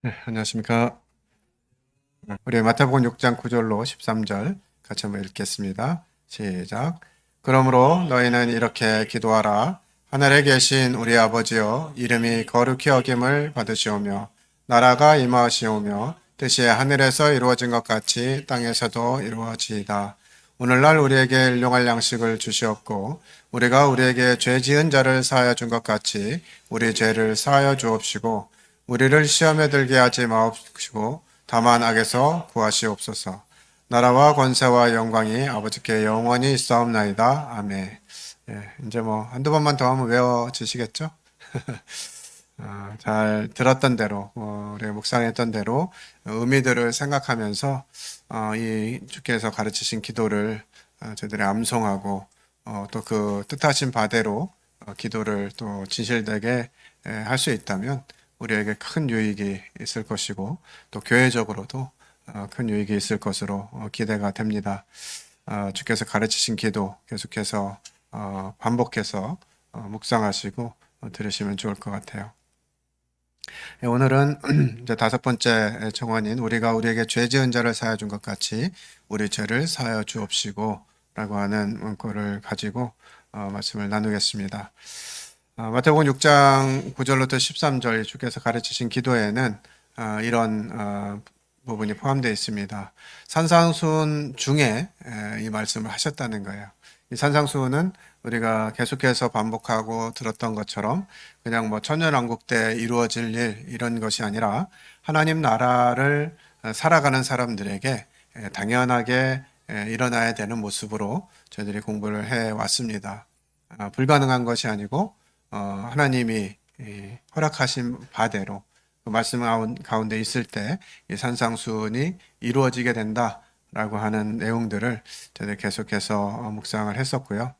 네, 안녕하십니까. 우리 마태복음 6장 9절로 13절 같이 한번 읽겠습니다. 시작. 그러므로 너희는 이렇게 기도하라. 하늘에 계신 우리 아버지여, 이름이 거룩히 여김을 받으시오며, 나라가 임하시오며, 뜻이 하늘에서 이루어진 것 같이 땅에서도 이루어지이다. 오늘날 우리에게 일용할 양식을 주시옵고, 우리가 우리에게 죄 지은 자를 사하여 준 것 같이 우리 죄를 사하여 주옵시고, 우리를 시험에 들게 하지 마옵시고 다만 악에서 구하시옵소서. 나라와 권세와 영광이 아버지께 영원히 있사옵나이다. 아멘. 예, 이제 뭐 한두 번만 더 하면 외워지시겠죠? 잘 들었던 대로, 우리 묵상했던 대로 의미들을 생각하면서 이 주께서 가르치신 기도를 저희들이 암송하고 또 그 뜻하신 바대로 기도를 또 진실되게 할 수 있다면 우리에게 큰 유익이 있을 것이고 또 교회적으로도 큰 유익이 있을 것으로 기대가 됩니다. 주께서 가르치신 기도 계속해서 반복해서 묵상하시고 들으시면 좋을 것 같아요. 오늘은 이제 다섯 번째 청원인 우리가 우리에게 죄 지은 자를 사하여 준 것 같이 우리 죄를 사하여 주옵시고 라고 하는 문구를 가지고 말씀을 나누겠습니다. 마태복음 6장 9절부터 13절 주께서 가르치신 기도에는 이런 부분이 포함되어 있습니다. 산상수훈 중에 이 말씀을 하셨다는 거예요. 이 산상수훈은 우리가 계속해서 반복하고 들었던 것처럼 그냥 뭐 천년왕국 때 이루어질 일 이런 것이 아니라 하나님 나라를 살아가는 사람들에게 당연하게 일어나야 되는 모습으로 저희들이 공부를 해 왔습니다. 불가능한 것이 아니고 하나님이 허락하신 바대로 그 말씀 가운데 있을 때 이 산상수훈이 이루어지게 된다라고 하는 내용들을 저희들 계속해서 묵상을 했었고요.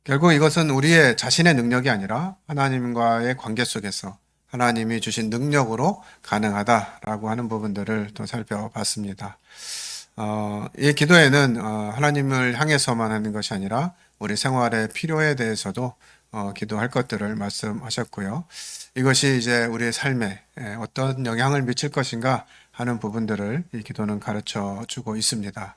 결국 이것은 우리의 자신의 능력이 아니라 하나님과의 관계 속에서 하나님이 주신 능력으로 가능하다라고 하는 부분들을 또 살펴봤습니다. 이 기도에는 하나님을 향해서만 하는 것이 아니라 우리 생활의 필요에 대해서도 기도할 것들을 말씀하셨고요. 이것이 이제 우리의 삶에 어떤 영향을 미칠 것인가 하는 부분들을 이 기도는 가르쳐 주고 있습니다.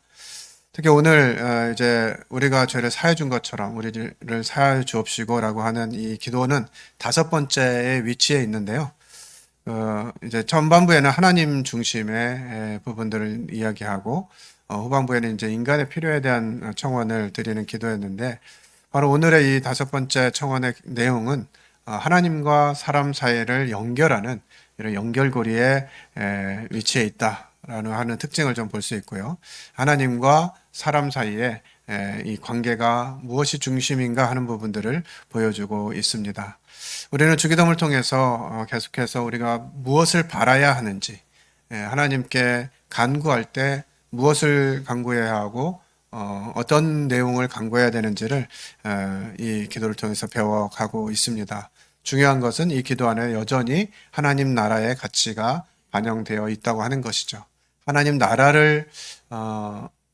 특히 오늘 이제 우리가 죄를 사해 준 것처럼 우리를 사해 주옵시고라고 하는 이 기도는 다섯 번째의 위치에 있는데요. 이제 전반부에는 하나님 중심의 부분들을 이야기하고 후반부에는 이제 인간의 필요에 대한 청원을 드리는 기도였는데 바로 오늘의 이 다섯 번째 청원의 내용은 하나님과 사람 사이를 연결하는 이런 연결고리에 위치해 있다라는 하는 특징을 좀 볼 수 있고요. 하나님과 사람 사이에 이 관계가 무엇이 중심인가 하는 부분들을 보여주고 있습니다. 우리는 주기도문을 통해서 계속해서 우리가 무엇을 바라야 하는지, 하나님께 간구할 때 무엇을 간구해야 하고 어떤 내용을 간구해야 되는지를 이 기도를 통해서 배워가고 있습니다. 중요한 것은 이 기도 안에 여전히 하나님 나라의 가치가 반영되어 있다고 하는 것이죠. 하나님 나라를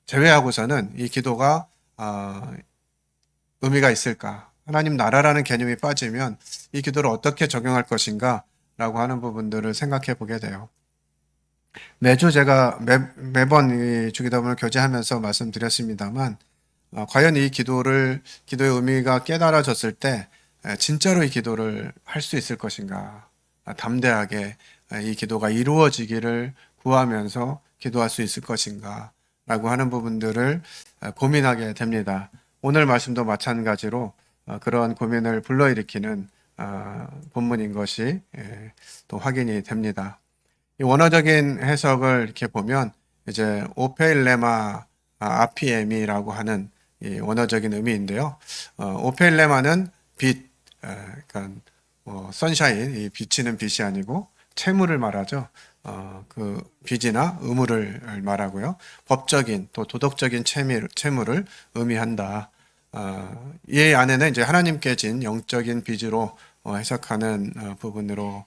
제외하고서는 이 기도가 의미가 있을까? 하나님 나라라는 개념이 빠지면 이 기도를 어떻게 적용할 것인가? 라고 하는 부분들을 생각해 보게 돼요. 매주 제가 매번 이 주기도문을 교제하면서 말씀드렸습니다만, 과연 이 기도의 의미가 깨달아졌을 때, 진짜로 이 기도를 할 수 있을 것인가? 담대하게 이 기도가 이루어지기를 구하면서 기도할 수 있을 것인가? 라고 하는 부분들을 고민하게 됩니다. 오늘 말씀도 마찬가지로 그런 고민을 불러일으키는 본문인 것이 또 확인이 됩니다. 이 원어적인 해석을 이렇게 보면 이제 오페일레마 아피에미라고 하는 이 원어적인 의미인데요. 오페일레마는 빛, 그러니까 선샤인, 이 비치는 빛이 아니고 채무를 말하죠. 그 빚이나 의무를 말하고요. 법적인 또 도덕적인 채무를 의미한다. 이 안에는 이제 하나님께 진 영적인 빚으로 해석하는 부분으로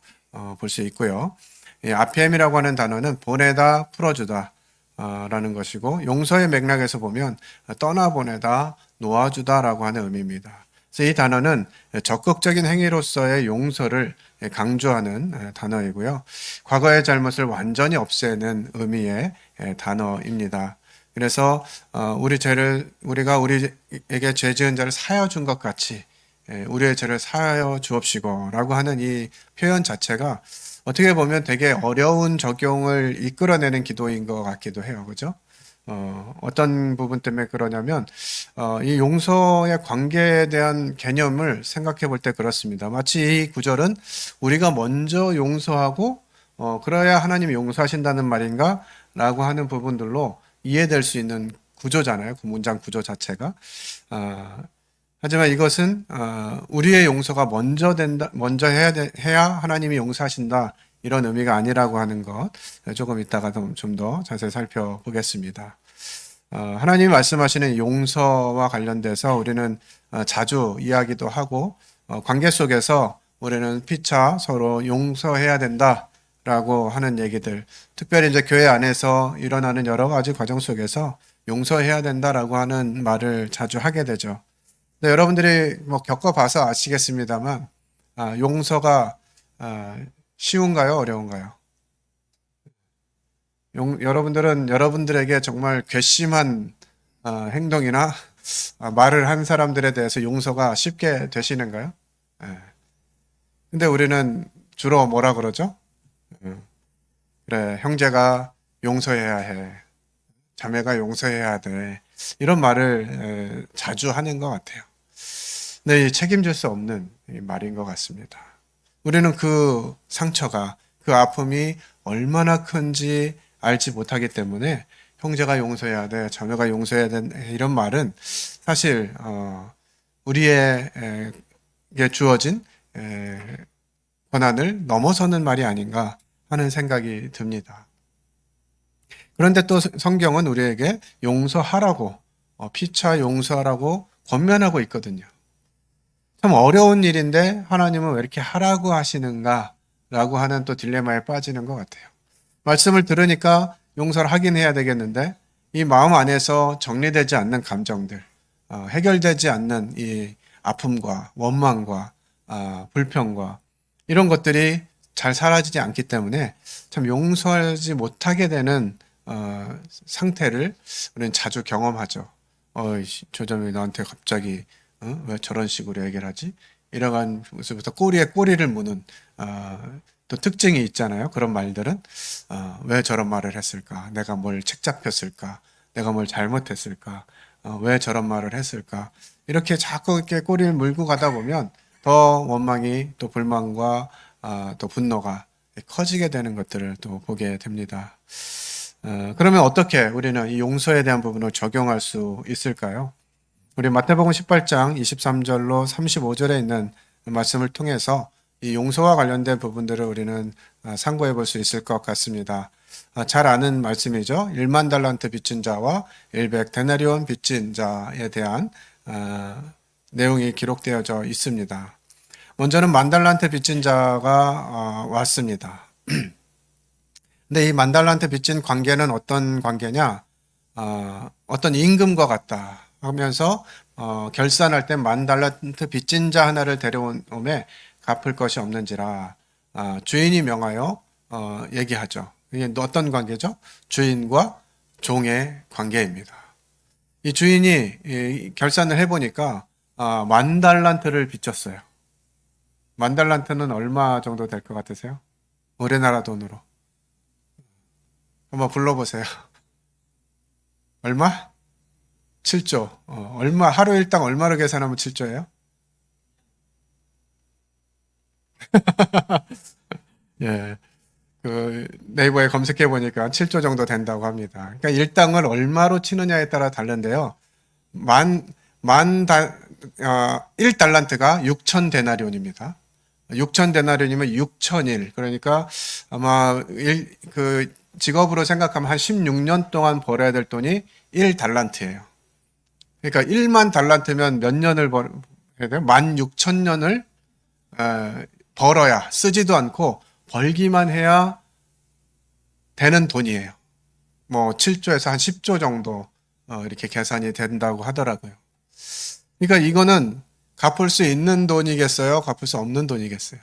볼 수 있고요. 아피엠이라고 하는 단어는 보내다, 풀어주다 라는 것이고 용서의 맥락에서 보면 떠나보내다, 놓아주다라고 하는 의미입니다. 그래서 이 단어는 적극적인 행위로서의 용서를 강조하는 단어이고요. 과거의 잘못을 완전히 없애는 의미의 단어입니다. 그래서 우리가 우리에게 죄 지은 자를 사하여 준 것 같이 우리의 죄를 사하여 주옵시고라고 하는 이 표현 자체가 어떻게 보면 되게 어려운 적용을 이끌어내는 기도인 것 같기도 해요. 그죠? 어떤 부분 때문에 그러냐면, 이 용서의 관계에 대한 개념을 생각해 볼 때 그렇습니다. 마치 이 구절은 우리가 먼저 용서하고, 그래야 하나님이 용서하신다는 말인가? 라고 하는 부분들로 이해될 수 있는 구조잖아요. 그 문장 구조 자체가. 하지만 이것은 우리의 용서가 먼저 해야 하나님이 용서하신다 이런 의미가 아니라고 하는 것 조금 이따가 좀 더 자세히 살펴보겠습니다. 하나님이 말씀하시는 용서와 관련돼서 우리는 자주 이야기도 하고 관계 속에서 우리는 피차 서로 용서해야 된다라고 하는 얘기들, 특별히 이제 교회 안에서 일어나는 여러 가지 과정 속에서 용서해야 된다라고 하는 말을 자주 하게 되죠. 네, 여러분들이 뭐 겪어봐서 아시겠습니다만, 용서가 쉬운가요? 어려운가요? 여러분들은 여러분들에게 정말 괘씸한 행동이나 말을 한 사람들에 대해서 용서가 쉽게 되시는가요? 예. 근데 우리는 주로 뭐라 그러죠? 그래, 형제가 용서해야 해. 자매가 용서해야 돼. 이런 말을 자주 하는 것 같아요. 네, 책임질 수 없는 말인 것 같습니다. 우리는 그 상처가, 그 아픔이 얼마나 큰지 알지 못하기 때문에 형제가 용서해야 돼, 자매가 용서해야 돼, 이런 말은 사실, 우리에게 주어진 권한을 넘어서는 말이 아닌가 하는 생각이 듭니다. 그런데 또 성경은 우리에게 용서하라고, 피차 용서하라고 권면하고 있거든요. 참 어려운 일인데 하나님은 왜 이렇게 하라고 하시는가 라고 하는 또 딜레마에 빠지는 것 같아요. 말씀을 들으니까 용서를 하긴 해야 되겠는데 이 마음 안에서 정리되지 않는 감정들, 해결되지 않는 이 아픔과 원망과 불평과 이런 것들이 잘 사라지지 않기 때문에 참 용서하지 못하게 되는 상태를 우리는 자주 경험하죠. 저 점이 나한테 갑자기 왜 저런 식으로 얘기를 하지? 이러한 모습부터 꼬리에 꼬리를 무는 또 특징이 있잖아요. 그런 말들은 왜 저런 말을 했을까? 내가 뭘 책 잡혔을까? 내가 뭘 잘못했을까? 왜 저런 말을 했을까? 이렇게 자꾸 이렇게 꼬리를 물고 가다 보면 더 원망이 또 불만과 또 분노가 커지게 되는 것들을 또 보게 됩니다. 그러면 어떻게 우리는 이 용서에 대한 부분을 적용할 수 있을까요? 우리 마태복음 18장 23절로 35절에 있는 말씀을 통해서 이 용서와 관련된 부분들을 우리는 상고해 볼 수 있을 것 같습니다. 잘 아는 말씀이죠. 1만 달란트 빚진 자와 100데나리온 빚진 자에 대한 내용이 기록되어져 있습니다. 먼저는 1만 달란트 빚진 자가 왔습니다. 근데 이 1만 달란트 빚진 관계는 어떤 관계냐? 어떤 임금과 같다 하면서 결산할 때 1만 달란트 빚진 자 하나를 데려오매 갚을 것이 없는지라 주인이 명하여 얘기하죠. 이게 어떤 관계죠? 주인과 종의 관계입니다. 이 주인이 결산을 해보니까 1만 달란트를 빚졌어요. 1만 달란트는 얼마 정도 될 것 같으세요? 우리나라 돈으로 한번 불러보세요. 얼마? 7조. 얼마, 하루 일당 얼마로 계산하면 7조예요? 예. 그 네이버에 검색해 보니까 7조 정도 된다고 합니다. 그러니까 일당을 얼마로 치느냐에 따라 다른데요. 만, 1달란트가 6천 데나리온입니다. 6천 데나리온이면 6천일. 그러니까 아마 그 직업으로 생각하면 한 16년 동안 벌어야 될 돈이 1달란트예요. 그러니까 1만 달란트면 몇 년을 벌어야 돼요? 16,000년을 벌어야, 쓰지도 않고 벌기만 해야 되는 돈이에요. 뭐 7조에서 한 10조 정도 이렇게 계산이 된다고 하더라고요. 그러니까 이거는 갚을 수 있는 돈이겠어요? 갚을 수 없는 돈이겠어요?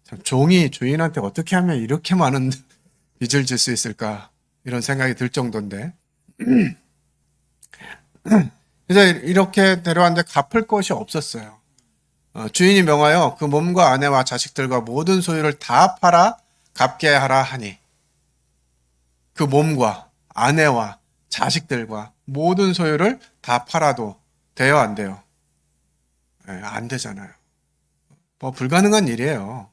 참, 종이 주인한테 어떻게 하면 이렇게 많은 빚을 질 수 있을까? 이런 생각이 들 정도인데. 이제 이렇게 데려왔는데 갚을 것이 없었어요. 주인이 명하여 그 몸과 아내와 자식들과 모든 소유를 다 팔아 갚게 하라 하니, 그 몸과 아내와 자식들과 모든 소유를 다 팔아도 돼요, 안 돼요? 안 되잖아요. 뭐 불가능한 일이에요.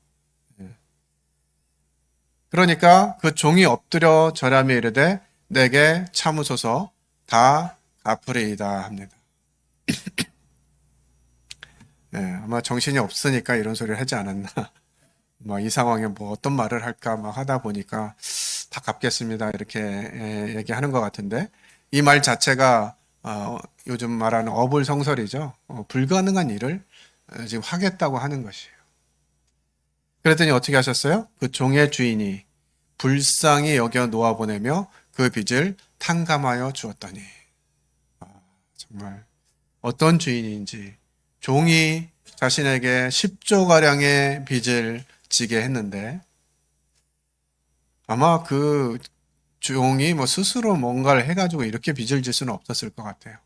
그러니까 그 종이 엎드려 절하며 이르되 내게 참으소서 다 갚으리이다 합니다. 아마 정신이 없으니까 이런 소리를 하지 않았나. 뭐 이 상황에 뭐 어떤 말을 할까 막 하다 보니까 다 갚겠습니다 이렇게 얘기하는 것 같은데, 이 말 자체가 요즘 말하는 어불성설이죠. 불가능한 일을 지금 하겠다고 하는 것이에요. 그랬더니 어떻게 하셨어요? 그 종의 주인이 불쌍히 여겨 놓아보내며 그 빚을 탕감하여 주었더니, 정말 어떤 주인인지, 종이 자신에게 10조가량의 빚을 지게 했는데 아마 그 종이 뭐 스스로 뭔가를 해가지고 이렇게 빚을 질 수는 없었을 것 같아요.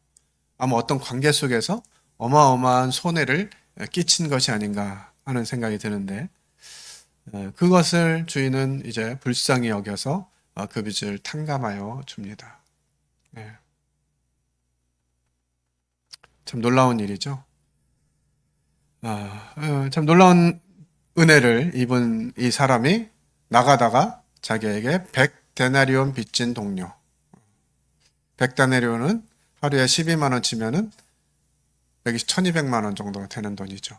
아마 어떤 관계 속에서 어마어마한 손해를 끼친 것이 아닌가 하는 생각이 드는데, 그것을 주인은 이제 불쌍히 여겨서 그 빚을 탕감하여 줍니다. 네. 참 놀라운 일이죠. 참 놀라운 은혜를 입은 이 사람이 나가다가 자기에게 100데나리온 빚진 동료. 100데나리온은 하루에 12만 원 치면은 1200만 원 정도 되는 돈이죠.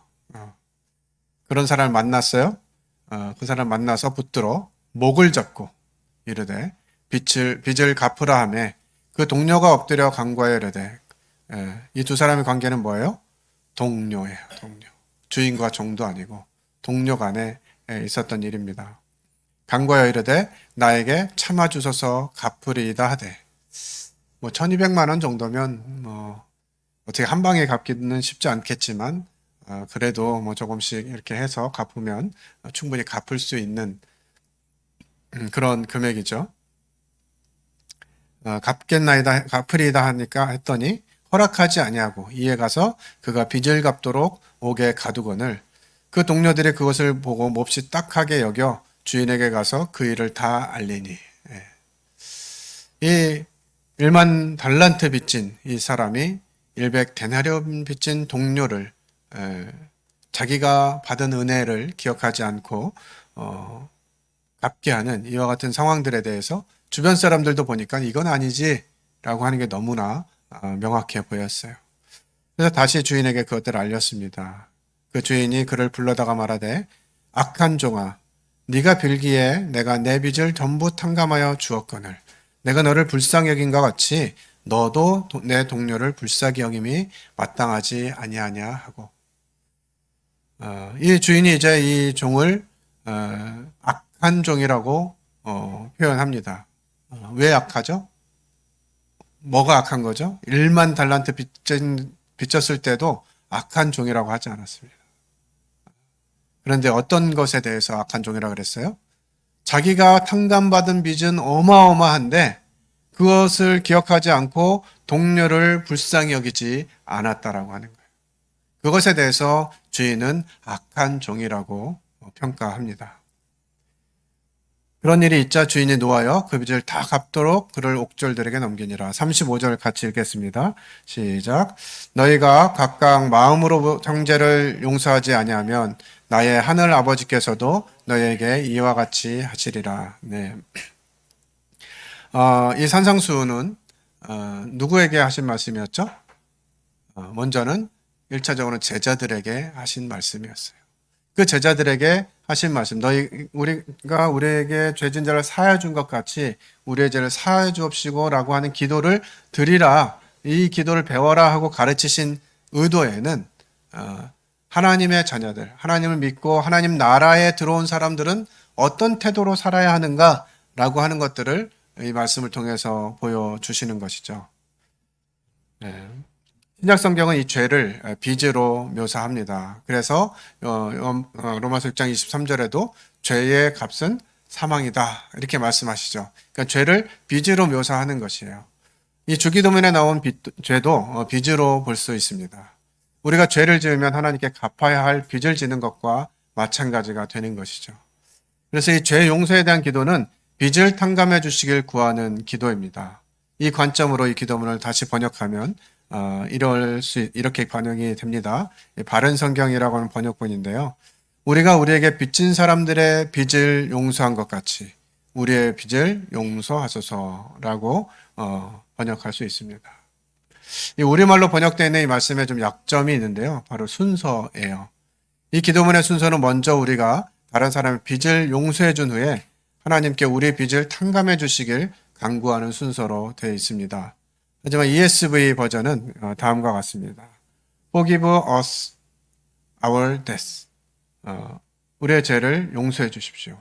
그런 사람을 만났어요. 그 사람 만나서 붙들어 목을 잡고 이르되 빚을 갚으라 하매 그 동료가 엎드려 간구하여 이르되, 이 두 사람의 관계는 뭐예요? 동료예요. 동료. 주인과 종도 아니고 동료 간에 있었던 일입니다. 간구하여 이르되 나에게 참아주소서 갚으리이다 하되, 뭐 1200만 원 정도면 뭐 어떻게 한 방에 갚기는 쉽지 않겠지만 그래도 뭐 조금씩 이렇게 해서 갚으면 충분히 갚을 수 있는 그런 금액이죠. 갚겠나이다 갚으리이다 하니까 했더니 허락하지 아니하고 이에 가서 그가 빚을 갚도록 옥에 가두거늘 그 동료들이 그것을 보고 몹시 딱하게 여겨 주인에게 가서 그 일을 다 알리니, 이 1만 달란트 빚진 이 사람이 100데나리온 빚진 동료를 자기가 받은 은혜를 기억하지 않고 갚게 하는 이와 같은 상황들에 대해서 주변 사람들도 보니까 이건 아니지 라고 하는 게 너무나 명확해 보였어요. 그래서 다시 주인에게 그것들을 알렸습니다. 그 주인이 그를 불러다가 말하되 악한 종아, 네가 빌기에 내가 내 빚을 전부 탕감하여 주었거늘 내가 너를 불쌍히 여긴과 같이 너도 내 동료를 불쌍히 여김이 마땅하지 아니하냐 하고, 이 주인이 이제 이 종을 악한 종이라고 표현합니다. 왜 악하죠? 뭐가 악한 거죠? 1만 달란트 빚졌을 때도 악한 종이라고 하지 않았습니다. 그런데 어떤 것에 대해서 악한 종이라고 그랬어요? 자기가 탕감받은 빚은 어마어마한데 그것을 기억하지 않고 동료를 불쌍히 여기지 않았다라고 하는 거예요. 그것에 대해서 주인은 악한 종이라고 평가합니다. 그런 일이 있자 주인이 노하여 그 빚을 다 갚도록 그를 옥졸들에게 넘기니라. 35절 같이 읽겠습니다. 시작. 너희가 각각 마음으로 형제를 용서하지 아니하면 나의 하늘 아버지께서도 너희에게 이와 같이 하시리라. 네. 이 산상수훈은 누구에게 하신 말씀이었죠? 먼저는 1차적으로 제자들에게 하신 말씀이었어요. 그 제자들에게 하신 말씀, 우리가 우리에게 죄진 자를 사하여 준 것 같이 우리의 죄를 사하여 주옵시고 라고 하는 기도를 드리라, 이 기도를 배워라 하고 가르치신 의도에는 하나님의 자녀들, 하나님을 믿고 하나님 나라에 들어온 사람들은 어떤 태도로 살아야 하는가 라고 하는 것들을 이 말씀을 통해서 보여주시는 것이죠. 네. 신약 성경은 이 죄를 빚으로 묘사합니다. 그래서 로마서 6장 23절에도 죄의 값은 사망이다 이렇게 말씀하시죠. 그러니까 죄를 빚으로 묘사하는 것이에요. 이 주기도문에 나온 죄도 빚으로 볼 수 있습니다. 우리가 죄를 지으면 하나님께 갚아야 할 빚을 지는 것과 마찬가지가 되는 것이죠. 그래서 이 죄 용서에 대한 기도는 빚을 탕감해 주시길 구하는 기도입니다. 이 관점으로 이 기도문을 다시 번역하면 이렇게 번역이 됩니다. 바른 성경이라고 하는 번역본인데요. 우리가 우리에게 빚진 사람들의 빚을 용서한 것 같이 우리의 빚을 용서하소서라고 번역할 수 있습니다. 이 우리말로 번역되어 있는 이 말씀에 좀 약점이 있는데요. 바로 순서예요. 이 기도문의 순서는 먼저 우리가 다른 사람의 빚을 용서해 준 후에 하나님께 우리의 빚을 탕감해 주시길 간구하는 순서로 되어 있습니다. 하지만 ESV 버전은 다음과 같습니다. Forgive us our debts. 우리의 죄를 용서해 주십시오.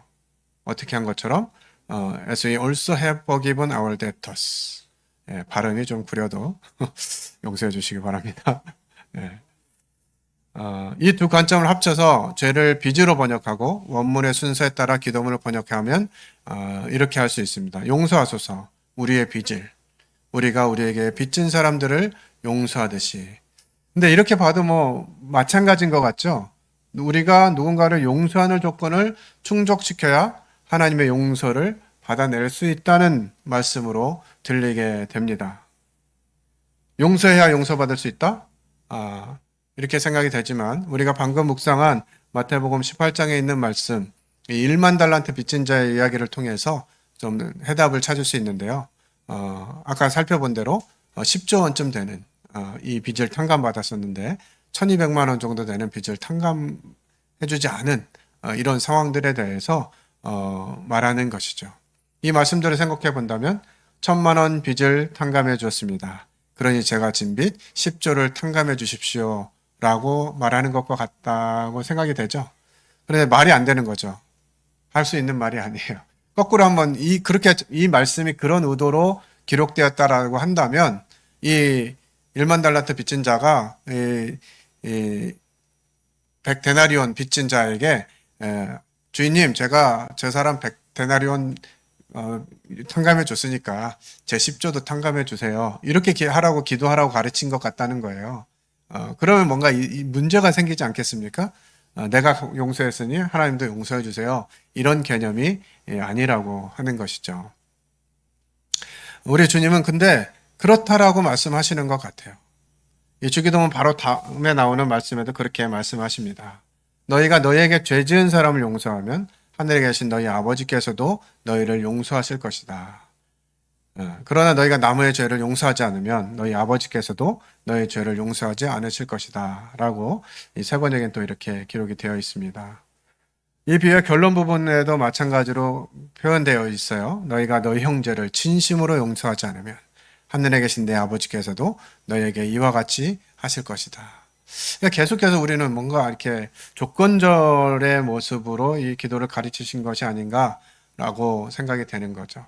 어떻게 한 것처럼 as we also have forgiven our debtors. 발음이 좀 구려도 용서해 주시기 바랍니다. 이 두 관점을 합쳐서 죄를 빚으로 번역하고 원문의 순서에 따라 기도문을 번역하면 이렇게 할 수 있습니다. 용서하소서 우리의 빚을 우리가 우리에게 빚진 사람들을 용서하듯이. 근데 이렇게 봐도 마찬가지인 것 같죠? 우리가 누군가를 용서하는 조건을 충족시켜야 하나님의 용서를 받아낼 수 있다는 말씀으로 들리게 됩니다. 용서해야 용서받을 수 있다? 이렇게 생각이 되지만 우리가 방금 묵상한 마태복음 18장에 있는 말씀, 1만 달란트 빚진 자의 이야기를 통해서 좀 해답을 찾을 수 있는데요. 아까 살펴본 대로 10조 원쯤 되는 이 빚을 탕감받았었는데 1200만 원 정도 되는 빚을 탕감해주지 않은 이런 상황들에 대해서 말하는 것이죠. 이 말씀들을 생각해 본다면 1000만 원 빚을 탕감해 주었습니다. 그러니 제가 진 빚 10조를 탕감해 주십시오 라고 말하는 것과 같다고 생각이 되죠. 그런데 말이 안 되는 거죠. 할 수 있는 말이 아니에요. 거꾸로 한번 이 말씀이 그런 의도로 기록되었다라고 한다면 이 1만 달란트 빚진 자가 100데나리온 빚진 자에게 주인님 제가 저 사람 100데나리온 탕감해 줬으니까 제 10조도 탕감해 주세요. 이렇게 하라고 기도하라고 가르친 것 같다는 거예요. 그러면 뭔가 이 문제가 생기지 않겠습니까? 내가 용서했으니 하나님도 용서해 주세요. 이런 개념이 아니라고 하는 것이죠. 우리 주님은 근데 그렇다라고 말씀하시는 것 같아요. 이 주기도문 바로 다음에 나오는 말씀에도 그렇게 말씀하십니다. 너희가 너희에게 죄 지은 사람을 용서하면 하늘에 계신 너희 아버지께서도 너희를 용서하실 것이다. 그러나 너희가 남의 죄를 용서하지 않으면 너희 아버지께서도 너희 죄를 용서하지 않으실 것이다. 라고 이 세 번역엔 또 이렇게 기록이 되어 있습니다. 이 비유의 결론 부분에도 마찬가지로 표현되어 있어요. 너희가 너희 형제를 진심으로 용서하지 않으면 하늘에 계신 내 아버지께서도 너희에게 이와 같이 하실 것이다. 그러니까 계속해서 우리는 뭔가 이렇게 조건절의 모습으로 이 기도를 가르치신 것이 아닌가라고 생각이 되는 거죠.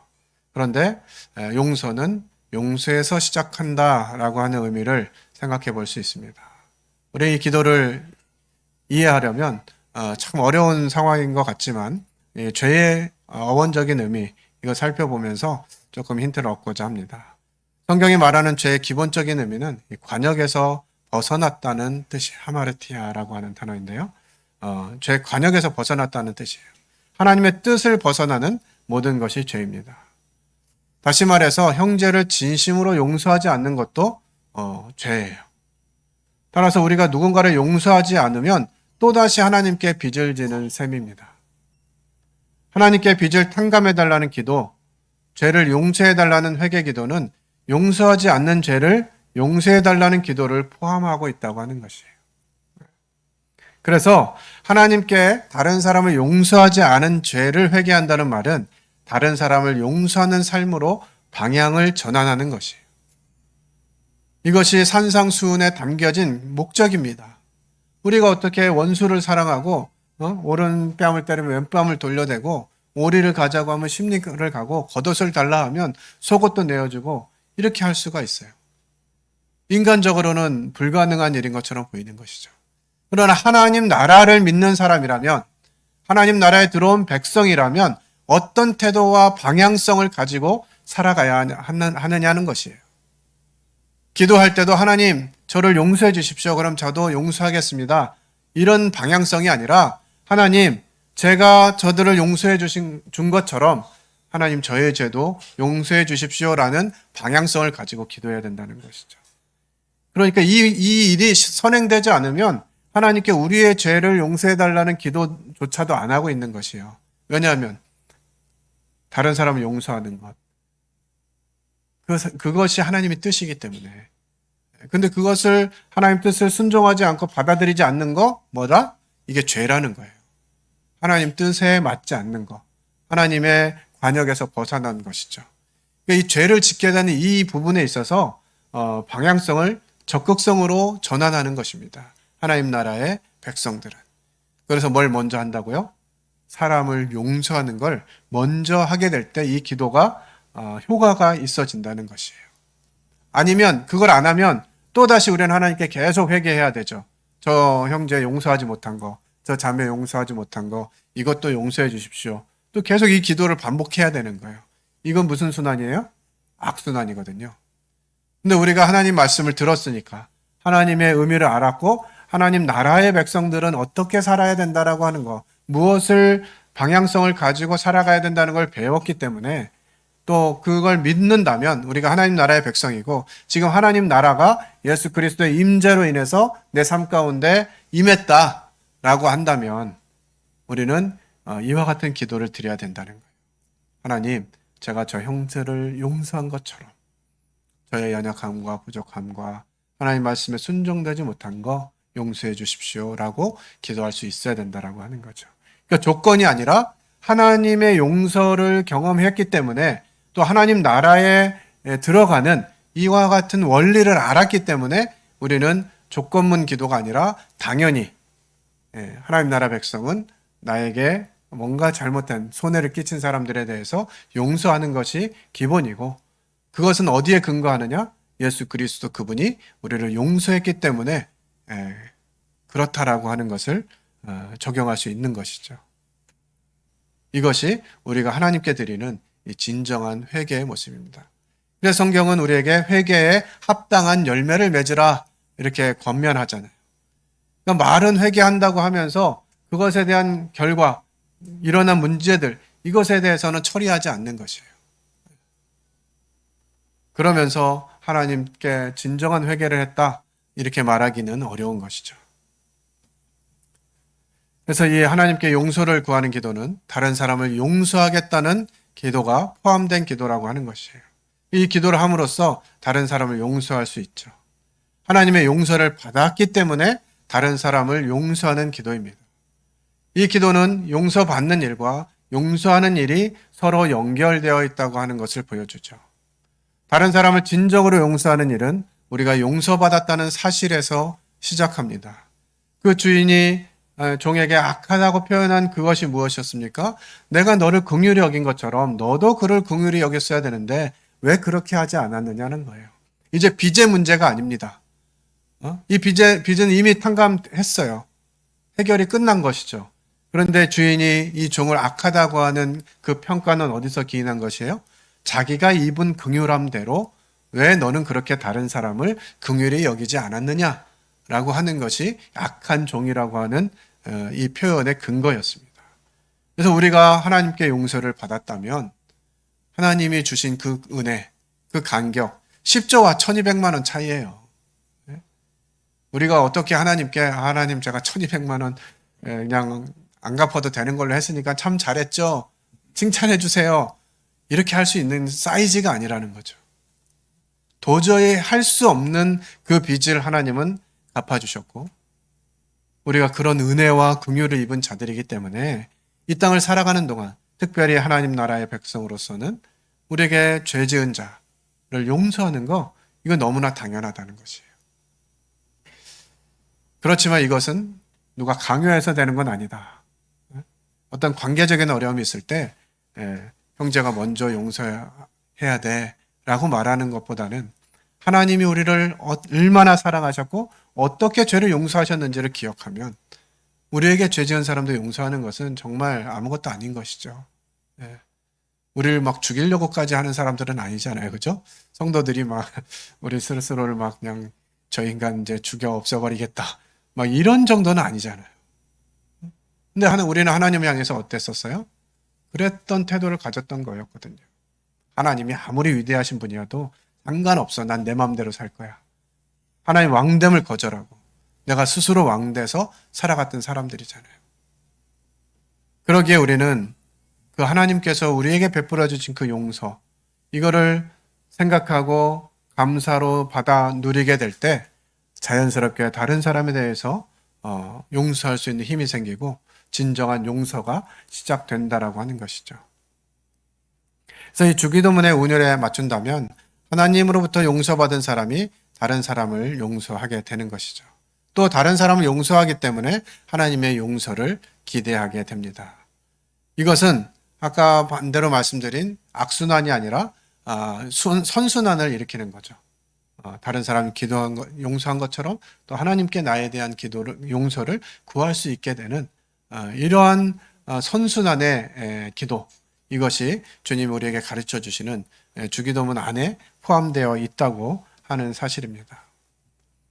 그런데 용서는 용서에서 시작한다라고 하는 의미를 생각해 볼 수 있습니다. 우리 이 기도를 이해하려면 참 어려운 상황인 것 같지만 죄의 어원적인 의미 이거 살펴보면서 조금 힌트를 얻고자 합니다. 성경이 말하는 죄의 기본적인 의미는 관역에서 벗어났다는 뜻이 하마르티아라고 하는 단어인데요. 죄 관역에서 벗어났다는 뜻이에요. 하나님의 뜻을 벗어나는 모든 것이 죄입니다. 다시 말해서 형제를 진심으로 용서하지 않는 것도 죄예요. 따라서 우리가 누군가를 용서하지 않으면 또다시 하나님께 빚을 지는 셈입니다. 하나님께 빚을 탕감해달라는 기도, 죄를 용서해달라는 회개 기도는 용서하지 않는 죄를 용서해달라는 기도를 포함하고 있다고 하는 것이에요. 그래서 하나님께 다른 사람을 용서하지 않은 죄를 회개한다는 말은 다른 사람을 용서하는 삶으로 방향을 전환하는 것이에요. 이것이 산상수훈에 담겨진 목적입니다. 우리가 어떻게 원수를 사랑하고 오른 뺨을 때리면 왼뺨을 돌려대고 오리를 가자고 하면 십리를 가고 겉옷을 달라 하면 속옷도 내어주고 이렇게 할 수가 있어요. 인간적으로는 불가능한 일인 것처럼 보이는 것이죠. 그러나 하나님 나라를 믿는 사람이라면, 하나님 나라에 들어온 백성이라면 어떤 태도와 방향성을 가지고 살아가야 하느냐는 것이에요. 기도할 때도 하나님 저를 용서해 주십시오. 그럼 저도 용서하겠습니다. 이런 방향성이 아니라 하나님 제가 저들을 용서해 준 것처럼 하나님 저의 죄도 용서해 주십시오라는 방향성을 가지고 기도해야 된다는 것이죠. 그러니까 이 일이 선행되지 않으면 하나님께 우리의 죄를 용서해 달라는 기도조차도 안 하고 있는 것이에요. 왜냐하면 다른 사람을 용서하는 것, 그것이 하나님의 뜻이기 때문에. 근데 그것을 하나님 뜻을 순종하지 않고 받아들이지 않는 거 뭐다? 이게 죄라는 거예요. 하나님 뜻에 맞지 않는 거, 하나님의 관역에서 벗어난 것이죠. 그러니까 이 죄를 짓게 되는 이 부분에 있어서 방향성을 적극성으로 전환하는 것입니다. 하나님 나라의 백성들은. 그래서 뭘 먼저 한다고요? 사람을 용서하는 걸 먼저 하게 될 때 이 기도가 효과가 있어진다는 것이에요. 아니면 그걸 안 하면 또다시 우리는 하나님께 계속 회개해야 되죠. 저 형제 용서하지 못한 거, 저 자매 용서하지 못한 거, 이것도 용서해 주십시오. 또 계속 이 기도를 반복해야 되는 거예요. 이건 무슨 순환이에요? 악순환이거든요. 근데 우리가 하나님 말씀을 들었으니까, 하나님의 의미를 알았고 하나님 나라의 백성들은 어떻게 살아야 된다라고 하는 거, 무엇을 방향성을 가지고 살아가야 된다는 걸 배웠기 때문에 또 그걸 믿는다면 우리가 하나님 나라의 백성이고 지금 하나님 나라가 예수 그리스도의 임재로 인해서 내 삶 가운데 임했다라고 한다면 우리는 이와 같은 기도를 드려야 된다는 거예요. 하나님, 제가 저 형제를 용서한 것처럼 저의 연약함과 부족함과 하나님 말씀에 순종되지 못한 거 용서해 주십시오라고 기도할 수 있어야 된다라고 하는 거죠. 그러니까 조건이 아니라 하나님의 용서를 경험했기 때문에 또 하나님 나라에 들어가는 이와 같은 원리를 알았기 때문에 우리는 조건문 기도가 아니라 당연히 하나님 나라 백성은 나에게 뭔가 잘못된 손해를 끼친 사람들에 대해서 용서하는 것이 기본이고 그것은 어디에 근거하느냐? 예수 그리스도 그분이 우리를 용서했기 때문에 그렇다라고 하는 것을 적용할 수 있는 것이죠. 이것이 우리가 하나님께 드리는 이 진정한 회개의 모습입니다. 그래서 성경은 우리에게 회개에 합당한 열매를 맺으라 이렇게 권면하잖아요. 그러니까 말은 회개한다고 하면서 그것에 대한 결과, 일어난 문제들, 이것에 대해서는 처리하지 않는 것이에요. 그러면서 하나님께 진정한 회개를 했다 이렇게 말하기는 어려운 것이죠. 그래서 이 하나님께 용서를 구하는 기도는 다른 사람을 용서하겠다는 기도가 포함된 기도라고 하는 것이에요. 이 기도를 함으로써 다른 사람을 용서할 수 있죠. 하나님의 용서를 받았기 때문에 다른 사람을 용서하는 기도입니다. 이 기도는 용서받는 일과 용서하는 일이 서로 연결되어 있다고 하는 것을 보여주죠. 다른 사람을 진정으로 용서하는 일은 우리가 용서받았다는 사실에서 시작합니다. 그 주인이 종에게 악하다고 표현한 그것이 무엇이었습니까? 내가 너를 긍휼히 여긴 것처럼 너도 그를 긍휼히 여겼어야 되는데 왜 그렇게 하지 않았느냐는 거예요. 이제 빚의 문제가 아닙니다. 이 빚은 이미 탕감했어요. 해결이 끝난 것이죠. 그런데 주인이 이 종을 악하다고 하는 그 평가는 어디서 기인한 것이에요? 자기가 입은 긍휼함대로 왜 너는 그렇게 다른 사람을 긍휼히 여기지 않았느냐라고 하는 것이 악한 종이라고 하는 이 표현의 근거였습니다. 그래서 우리가 하나님께 용서를 받았다면 하나님이 주신 그 은혜, 그 간격, 10조와 1200만 원 차이예요. 우리가 어떻게 하나님께 하나님 제가 1200만 원 그냥 안 갚아도 되는 걸로 했으니까 참 잘했죠. 칭찬해 주세요. 이렇게 할 수 있는 사이즈가 아니라는 거죠. 도저히 할 수 없는 그 빚을 하나님은 갚아주셨고 우리가 그런 은혜와 긍휼을 입은 자들이기 때문에 이 땅을 살아가는 동안 특별히 하나님 나라의 백성으로서는 우리에게 죄 지은 자를 용서하는 거 이건 너무나 당연하다는 것이에요. 그렇지만 이것은 누가 강요해서 되는 건 아니다. 어떤 관계적인 어려움이 있을 때 형제가 먼저 용서해야 돼 라고 말하는 것보다는 하나님이 우리를 얼마나 사랑하셨고 어떻게 죄를 용서하셨는지를 기억하면 우리에게 죄 지은 사람도 용서하는 것은 정말 아무것도 아닌 것이죠. 예. 우리를 막 죽이려고까지 하는 사람들은 아니잖아요. 그죠? 성도들이 막 우리 스스로를 막 그냥 저 인간 이제 죽여 없애버리겠다. 막 이런 정도는 아니잖아요. 근데 우리는 하나님을 향해서 어땠었어요? 그랬던 태도를 가졌던 거였거든요. 하나님이 아무리 위대하신 분이어도 상관없어. 난 내 마음대로 살 거야. 하나님 왕됨을 거절하고 내가 스스로 왕돼서 살아갔던 사람들이잖아요. 그러기에 우리는 그 하나님께서 우리에게 베풀어 주신 그 용서, 이거를 생각하고 감사로 받아 누리게 될 때 자연스럽게 다른 사람에 대해서 용서할 수 있는 힘이 생기고 진정한 용서가 시작된다라고 하는 것이죠. 그래서 이 주기도문의 운율에 맞춘다면 하나님으로부터 용서받은 사람이 다른 사람을 용서하게 되는 것이죠. 또 다른 사람을 용서하기 때문에 하나님의 용서를 기대하게 됩니다. 이것은 아까 반대로 말씀드린 악순환이 아니라 선순환을 일으키는 거죠. 다른 사람이 기도한 것, 용서한 것처럼 또 하나님께 나에 대한 기도를, 용서를 구할 수 있게 되는 이러한 선순환의 기도, 이것이 주님 우리에게 가르쳐 주시는 주기도문 안에 포함되어 있다고 하는 사실입니다.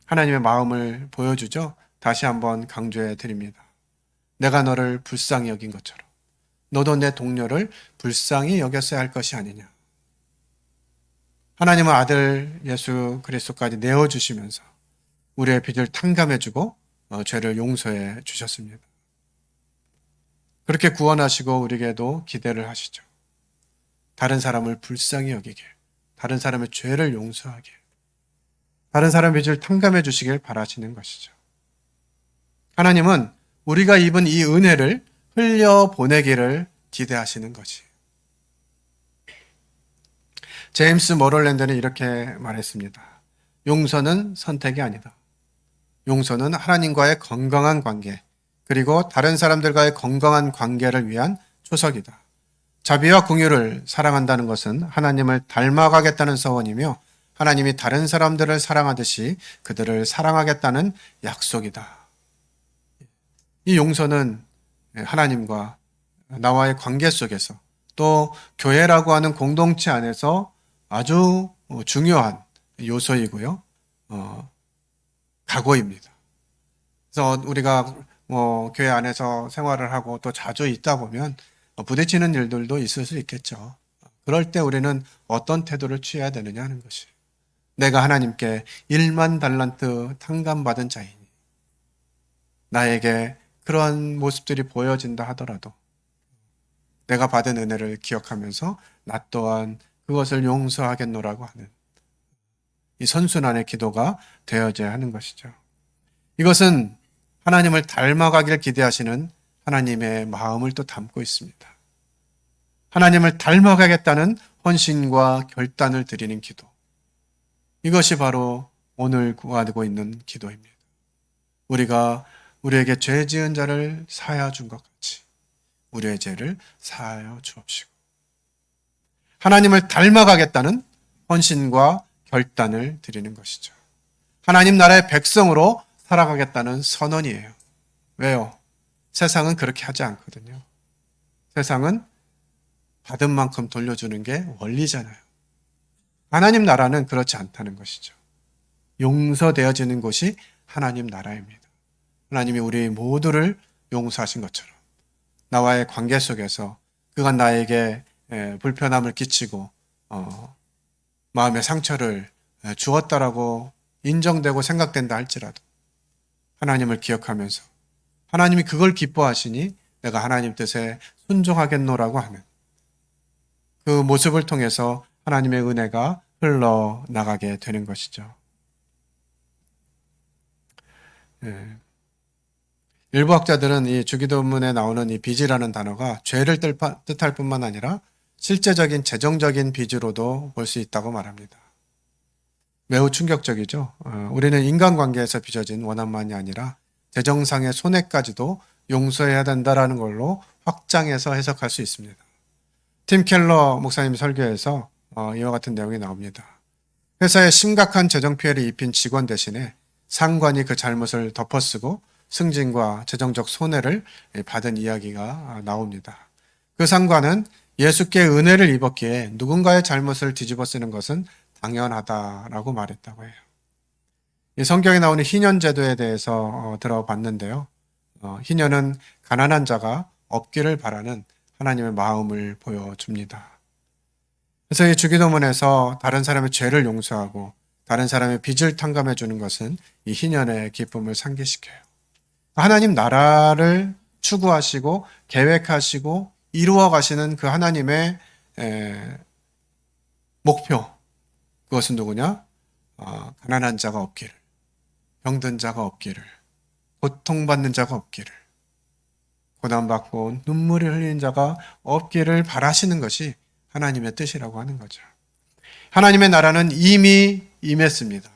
하나님의 마음을 보여주죠. 다시 한번 강조해 드립니다. 내가 너를 불쌍히 여긴 것처럼 너도 내 동료를 불쌍히 여겼어야 할 것이 아니냐. 하나님은 아들 예수 그리스도까지 내어주시면서 우리의 빚을 탕감해주고 죄를 용서해 주셨습니다. 그렇게 구원하시고 우리에게도 기대를 하시죠. 다른 사람을 불쌍히 여기게, 다른 사람의 죄를 용서하게, 다른 사람의 빚을 탕감해 주시길 바라시는 것이죠. 하나님은 우리가 입은 이 은혜를 흘려보내기를 기대하시는 것이. 제임스 머럴랜드는 이렇게 말했습니다. 용서는 선택이 아니다. 용서는 하나님과의 건강한 관계, 그리고 다른 사람들과의 건강한 관계를 위한 초석이다. 자비와 긍휼을 사랑한다는 것은 하나님을 닮아가겠다는 서원이며 하나님이 다른 사람들을 사랑하듯이 그들을 사랑하겠다는 약속이다. 이 용서는 하나님과 나와의 관계 속에서 또 교회라고 하는 공동체 안에서 아주 중요한 요소이고요. 각오입니다. 그래서 우리가 교회 안에서 생활을 하고 또 자주 있다 보면 부딪히는 일들도 있을 수 있겠죠. 그럴 때 우리는 어떤 태도를 취해야 되느냐 하는 것이. 내가 하나님께 1만 달란트 탕감받은 자이니 나에게 그러한 모습들이 보여진다 하더라도 내가 받은 은혜를 기억하면서 나 또한 그것을 용서하겠노라고 하는 이 선순환의 기도가 되어져야 하는 것이죠. 이것은 하나님을 닮아가길 기대하시는 하나님의 마음을 또 담고 있습니다. 하나님을 닮아가겠다는 헌신과 결단을 드리는 기도. 이것이 바로 오늘 구하고 있는 기도입니다. 우리가 우리에게 죄 지은 자를 사하여 준 것 같이 우리의 죄를 사하여 주옵시고 하나님을 닮아가겠다는 헌신과 결단을 드리는 것이죠. 하나님 나라의 백성으로 살아가겠다는 선언이에요. 왜요? 세상은 그렇게 하지 않거든요. 세상은 받은 만큼 돌려주는 게 원리잖아요. 하나님 나라는 그렇지 않다는 것이죠. 용서되어지는 곳이 하나님 나라입니다. 하나님이 우리 모두를 용서하신 것처럼 나와의 관계 속에서 그가 나에게 불편함을 끼치고 마음의 상처를 주었다라고 인정되고 생각된다 할지라도 하나님을 기억하면서 하나님이 그걸 기뻐하시니 내가 하나님 뜻에 순종하겠노라고 하는 그 모습을 통해서 하나님의 은혜가 흘러나가게 되는 것이죠. 일부 학자들은 이 주기도문에 나오는 이 빚이라는 단어가 죄를 뜻할 뿐만 아니라 실제적인 재정적인 빚으로도 볼 수 있다고 말합니다. 매우 충격적이죠. 우리는 인간관계에서 빚어진 원한만이 아니라 재정상의 손해까지도 용서해야 된다라는 걸로 확장해서 해석할 수 있습니다. 팀 켈러 목사님 설교에서 이와 같은 내용이 나옵니다. 회사에 심각한 재정 피해를 입힌 직원 대신에 상관이 그 잘못을 덮어쓰고 승진과 재정적 손해를 받은 이야기가 나옵니다. 그 상관은 예수께 은혜를 입었기에 누군가의 잘못을 뒤집어 쓰는 것은 당연하다라고 말했다고 해요. 이 성경에 나오는 희년 제도에 대해서 들어봤는데요. 희년은 가난한 자가 없기를 바라는 하나님의 마음을 보여줍니다. 그래서 이 주기도문에서 다른 사람의 죄를 용서하고 다른 사람의 빚을 탕감해 주는 것은 이 희년의 기쁨을 상기시켜요. 하나님 나라를 추구하시고 계획하시고 이루어 가시는 그 하나님의 목표, 그것은 누구냐? 가난한 자가 없기를, 병든 자가 없기를, 고통받는 자가 없기를, 고난받고 눈물을 흘리는 자가 없기를 바라시는 것이 하나님의 뜻이라고 하는 거죠. 하나님의 나라는 이미 임했습니다.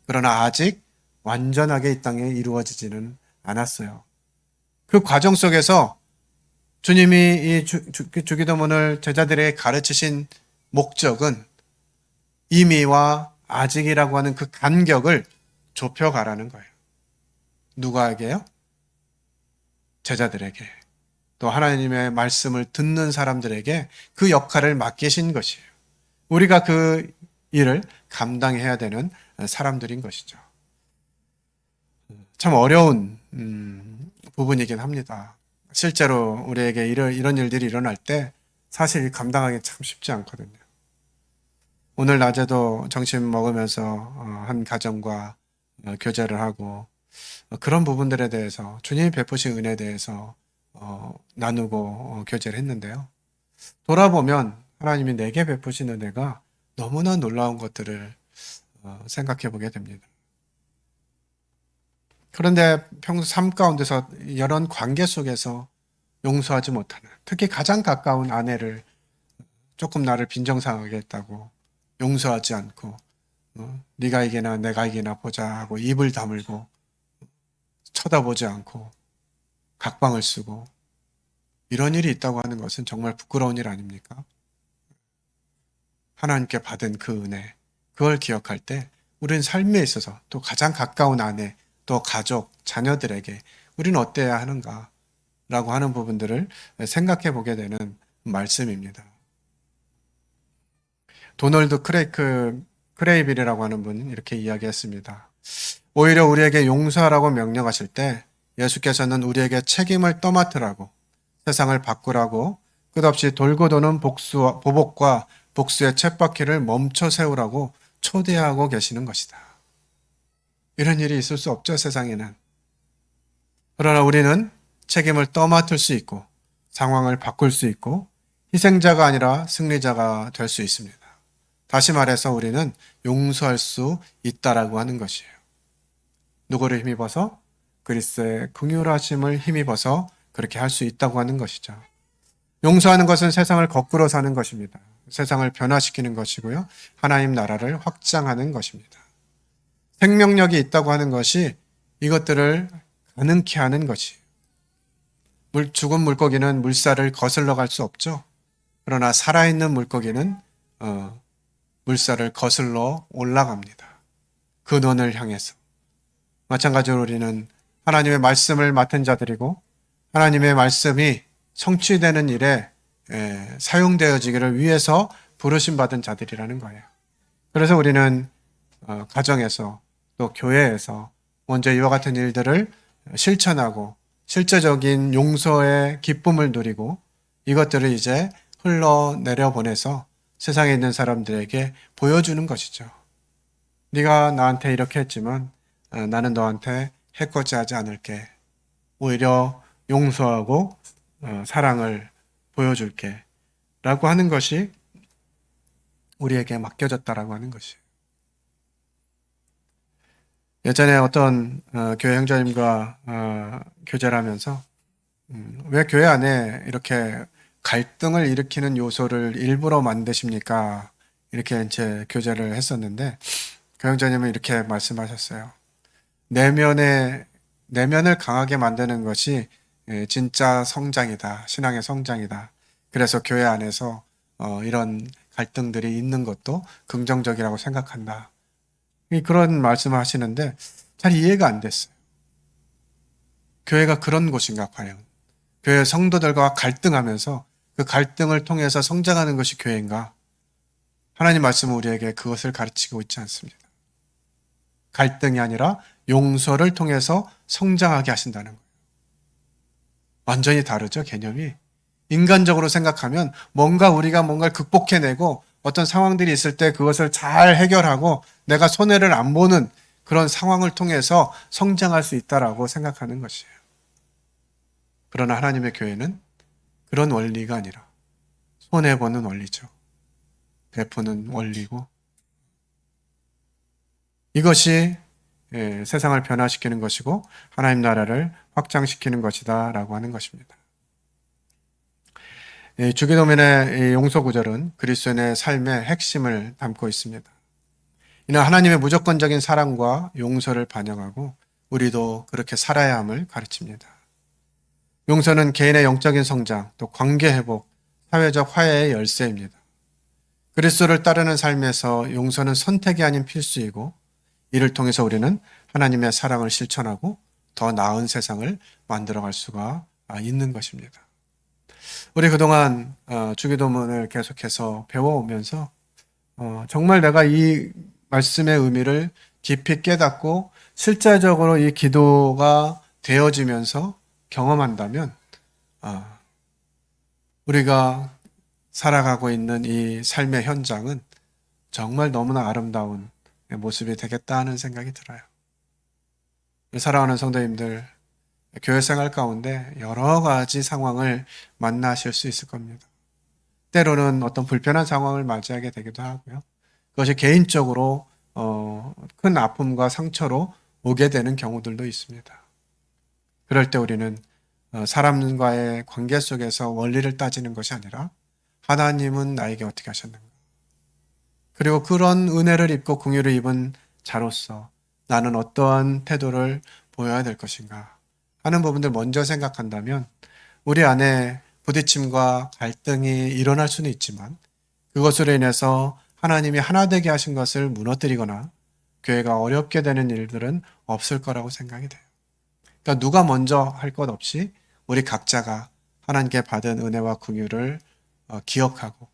그러나 아직 완전하게 이 땅에 이루어지지는 않았어요. 그 과정 속에서 주님이 이 주기도문을 제자들에게 가르치신 목적은 이미와 아직이라고 하는 그 간격을 좁혀가라는 거예요. 누구에게요? 제자들에게. 또 하나님의 말씀을 듣는 사람들에게 그 역할을 맡기신 것이에요. 우리가 그 일을 감당해야 되는 사람들인 것이죠. 참 어려운 부분이긴 합니다. 실제로 우리에게 이런 일들이 일어날 때 사실 감당하기 참 쉽지 않거든요. 오늘 낮에도 점심 먹으면서 한 가정과 교제를 하고 그런 부분들에 대해서 주님이 베푸신 은혜에 대해서 나누고 교제를 했는데요. 돌아보면 하나님이 내게 베푸신 은혜가 너무나 놀라운 것들을 생각해 보게 됩니다. 그런데 평소 삶 가운데서 이런 관계 속에서 용서하지 못하는, 특히 가장 가까운 아내를 조금 나를 빈정상하게 했다고 용서하지 않고 네가 이기나 내가 이기나 보자 하고 입을 다물고 쳐다보지 않고 각방을 쓰고 이런 일이 있다고 하는 것은 정말 부끄러운 일 아닙니까? 하나님께 받은 그 은혜, 그걸 기억할 때 우리는 삶에 있어서 또 가장 가까운 아내, 또 가족, 자녀들에게 우리는 어때야 하는가 라고 하는 부분들을 생각해 보게 되는 말씀입니다. 도널드 크레이빌이라고 하는 분이 이렇게 이야기했습니다. 오히려 우리에게 용서하라고 명령하실 때 예수께서는 우리에게 책임을 떠맡으라고, 세상을 바꾸라고, 끝없이 돌고 도는 보복과 복수의 쳇바퀴를 멈춰 세우라고 초대하고 계시는 것이다. 이런 일이 있을 수 없죠, 세상에는. 그러나 우리는 책임을 떠맡을 수 있고 상황을 바꿀 수 있고 희생자가 아니라 승리자가 될 수 있습니다. 다시 말해서 우리는 용서할 수 있다라고 하는 것이에요. 누구를 힘입어서? 그리스도의 긍휼하심을 힘입어서 그렇게 할 수 있다고 하는 것이죠. 용서하는 것은 세상을 거꾸로 사는 것입니다. 세상을 변화시키는 것이고요. 하나님 나라를 확장하는 것입니다. 생명력이 있다고 하는 것이 이것들을 가능케 하는 것이에요. 죽은 물고기는 물살을 거슬러 갈 수 없죠. 그러나 살아있는 물고기는 물살을 거슬러 올라갑니다. 근원을 향해서. 마찬가지로 우리는 하나님의 말씀을 맡은 자들이고 하나님의 말씀이 성취되는 일에 사용되어지기를 위해서 부르심 받은 자들이라는 거예요. 그래서 우리는 가정에서 또 교회에서 먼저 이와 같은 일들을 실천하고 실제적인 용서의 기쁨을 누리고 이것들을 이제 흘러내려 보내서 세상에 있는 사람들에게 보여주는 것이죠. 네가 나한테 이렇게 했지만 나는 너한테 해코지하지 않을게. 오히려 용서하고 사랑을 보여줄게. 라고 하는 것이 우리에게 맡겨졌다라고 하는 것이에요. 예전에 어떤 교회 형제님과 교제를 하면서 왜 교회 안에 이렇게 갈등을 일으키는 요소를 일부러 만드십니까? 이렇게 이제 교제를 했었는데 그 형제님은 이렇게 말씀하셨어요. 내면을 강하게 만드는 것이 진짜 성장이다. 신앙의 성장이다. 그래서 교회 안에서 이런 갈등들이 있는 것도 긍정적이라고 생각한다. 그런 말씀을 하시는데 잘 이해가 안 됐어요. 교회가 그런 곳인가 과연? 교회 성도들과 갈등하면서 그 갈등을 통해서 성장하는 것이 교회인가? 하나님 말씀은 우리에게 그것을 가르치고 있지 않습니다. 갈등이 아니라 용서를 통해서 성장하게 하신다는 거예요. 완전히 다르죠, 개념이. 인간적으로 생각하면 우리가 뭔가를 극복해내고 어떤 상황들이 있을 때 그것을 잘 해결하고 내가 손해를 안 보는 그런 상황을 통해서 성장할 수 있다라고 생각하는 것이에요. 그러나 하나님의 교회는 그런 원리가 아니라 손해보는 원리죠. 베푸는 원리고 이것이 세상을 변화시키는 것이고 하나님 나라를 확장시키는 것이다 라고 하는 것입니다. 주기도문의 용서 구절은 그리스도인의 삶의 핵심을 담고 있습니다. 이는 하나님의 무조건적인 사랑과 용서를 반영하고 우리도 그렇게 살아야 함을 가르칩니다. 용서는 개인의 영적인 성장, 또 관계 회복, 사회적 화해의 열쇠입니다. 그리스도를 따르는 삶에서 용서는 선택이 아닌 필수이고 이를 통해서 우리는 하나님의 사랑을 실천하고 더 나은 세상을 만들어갈 수가 있는 것입니다. 우리 그동안 주기도문을 계속해서 배워오면서 정말 내가 이 말씀의 의미를 깊이 깨닫고 실제적으로 이 기도가 되어지면서 경험한다면 우리가 살아가고 있는 이 삶의 현장은 정말 너무나 아름다운 모습이 되겠다 하는 생각이 들어요. 사랑하는 성도님들, 교회 생활 가운데 여러 가지 상황을 만나실 수 있을 겁니다. 때로는 어떤 불편한 상황을 맞이하게 되기도 하고요. 그것이 개인적으로 큰 아픔과 상처로 오게 되는 경우들도 있습니다. 그럴 때 우리는 사람과의 관계 속에서 원리를 따지는 것이 아니라 하나님은 나에게 어떻게 하셨는가? 그리고 그런 은혜를 입고 긍휼을 입은 자로서 나는 어떠한 태도를 보여야 될 것인가 하는 부분들 먼저 생각한다면 우리 안에 부딪힘과 갈등이 일어날 수는 있지만 그것으로 인해서 하나님이 하나 되게 하신 것을 무너뜨리거나 교회가 어렵게 되는 일들은 없을 거라고 생각이 돼요. 그러니까 누가 먼저 할 것 없이 우리 각자가 하나님께 받은 은혜와 긍휼을 기억하고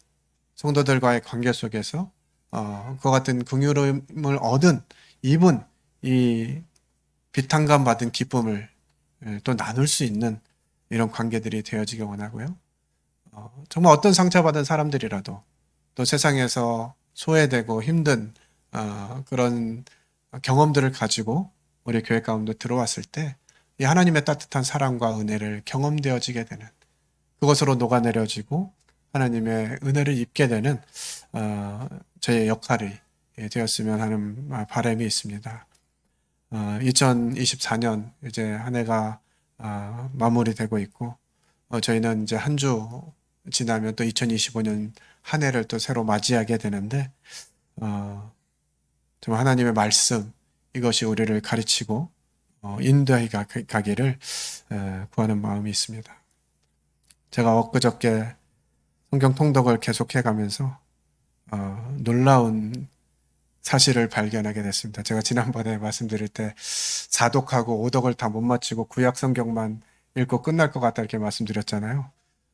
성도들과의 관계 속에서 그와 같은 긍휼을 얻은 입은 이 비탄감 받은 기쁨을 또 나눌 수 있는 이런 관계들이 되어지기 원하고요. 정말 어떤 상처받은 사람들이라도 또 세상에서 소외되고 힘든 그런 경험들을 가지고 우리 교회 가운데 들어왔을 때 이 하나님의 따뜻한 사랑과 은혜를 경험되어지게 되는 그것으로 녹아내려지고 하나님의 은혜를 입게 되는 저의 역할이 되었으면 하는 바람이 있습니다. 2024년 이제 한 해가 마무리되고 있고 저희는 이제 한 주 지나면 또 2025년 한 해를 또 새로 맞이하게 되는데 정말 하나님의 말씀 이것이 우리를 가르치고 인도해 가기를 구하는 마음이 있습니다. 제가 엊그저께 성경 통독을 계속해 가면서 놀라운 사실을 발견하게 됐습니다. 제가 지난번에 말씀드릴 때 4독하고 5독을 다 못 마치고 구약 성경만 읽고 끝날 것 같다 이렇게 말씀드렸잖아요.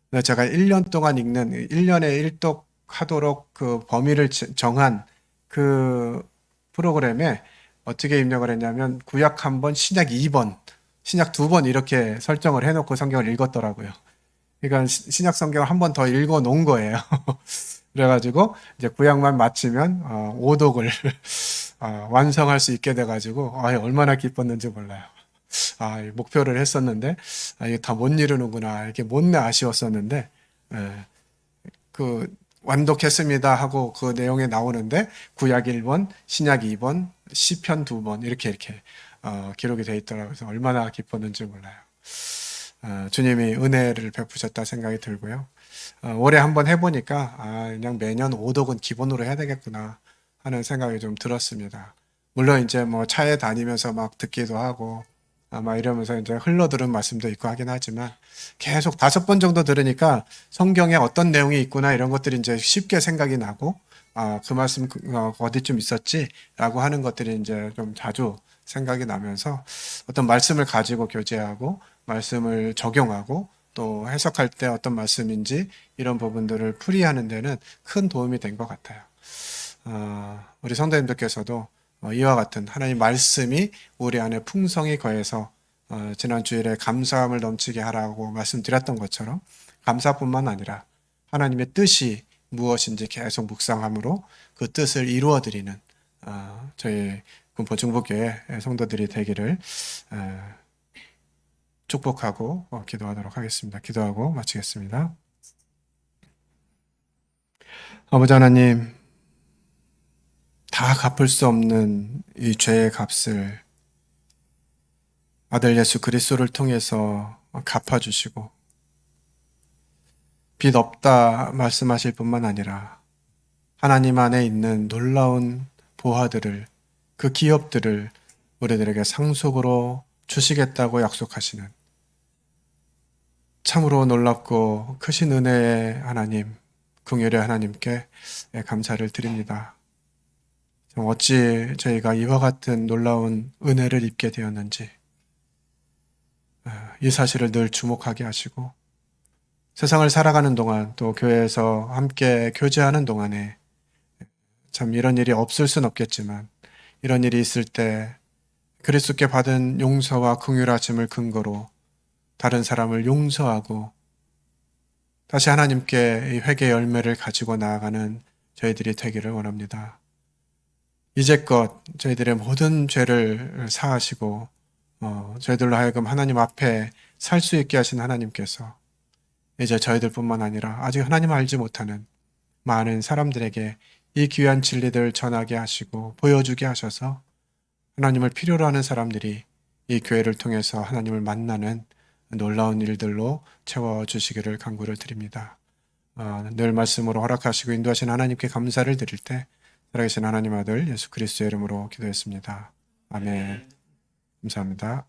근데 제가 1년 동안 읽는 1년에 1독 하도록 그 범위를 정한 그 프로그램에 어떻게 입력을 했냐면 구약 1번, 신약 2번, 신약 2번 이렇게 설정을 해놓고 성경을 읽었더라고요. 그러니까 신약 성경을 한 번 더 읽어 놓은 거예요. 그래가지고 이제 구약만 마치면 5독을 완성할 수 있게 돼가지고 얼마나 기뻤는지 몰라요. 목표를 했었는데 이게 다 못 이루는구나 이렇게 못내 아쉬웠었는데 그 완독했습니다 하고 그 내용에 나오는데 구약 1번, 신약 2번, 시편 2번 이렇게 기록이 되어 있더라고요. 그래서 얼마나 기뻤는지 몰라요. 주님이 은혜를 베푸셨다 생각이 들고요. 올해 한번 해보니까 그냥 매년 5독은 기본으로 해야 되겠구나 하는 생각이 좀 들었습니다. 물론 이제 뭐 차에 다니면서 막 듣기도 하고 아마 이러면서 이제 흘러들은 말씀도 있고 하긴 하지만 계속 5번 정도 들으니까 성경에 어떤 내용이 있구나 이런 것들이 이제 쉽게 생각이 나고 그 말씀 어디쯤 있었지라고 하는 것들이 이제 좀 자주 생각이 나면서 어떤 말씀을 가지고 교제하고 말씀을 적용하고 또 해석할 때 어떤 말씀인지 이런 부분들을 풀이하는 데는 큰 도움이 된 것 같아요. 우리 성도님들께서도 이와 같은 하나님 말씀이 우리 안에 풍성히 거해서 지난 주일에 감사함을 넘치게 하라고 말씀드렸던 것처럼 감사뿐만 아니라 하나님의 뜻이 무엇인지 계속 묵상함으로 그 뜻을 이루어드리는 저희 군포 중보교회 성도들이 되기를 축복하고 기도하도록 하겠습니다. 기도하고 마치겠습니다. 아버지 하나님, 다 갚을 수 없는 이 죄의 값을 아들 예수 그리스도를 통해서 갚아주시고 빚 없다 말씀하실 뿐만 아니라 하나님 안에 있는 놀라운 보화들을 그 기업들을 우리들에게 상속으로 주시겠다고 약속하시는 참으로 놀랍고 크신 은혜의 하나님, 긍휼의 하나님께 감사를 드립니다. 어찌 저희가 이와 같은 놀라운 은혜를 입게 되었는지 이 사실을 늘 주목하게 하시고 세상을 살아가는 동안 또 교회에서 함께 교제하는 동안에 참 이런 일이 없을 순 없겠지만 이런 일이 있을 때 그리스도께 받은 용서와 긍휼하심을 근거로 다른 사람을 용서하고 다시 하나님께 이 회개의 열매를 가지고 나아가는 저희들이 되기를 원합니다. 이제껏 저희들의 모든 죄를 사하시고 저희들로 하여금 하나님 앞에 살 수 있게 하신 하나님께서 이제 저희들뿐만 아니라 아직 하나님 알지 못하는 많은 사람들에게 이 귀한 진리들 전하게 하시고 보여주게 하셔서 하나님을 필요로 하는 사람들이 이 교회를 통해서 하나님을 만나는 놀라운 일들로 채워주시기를 간구를 드립니다. 늘 말씀으로 허락하시고 인도하신 하나님께 감사를 드릴 때 살아계신 하나님 아들 예수 그리스도의 이름으로 기도했습니다. 아멘. 감사합니다.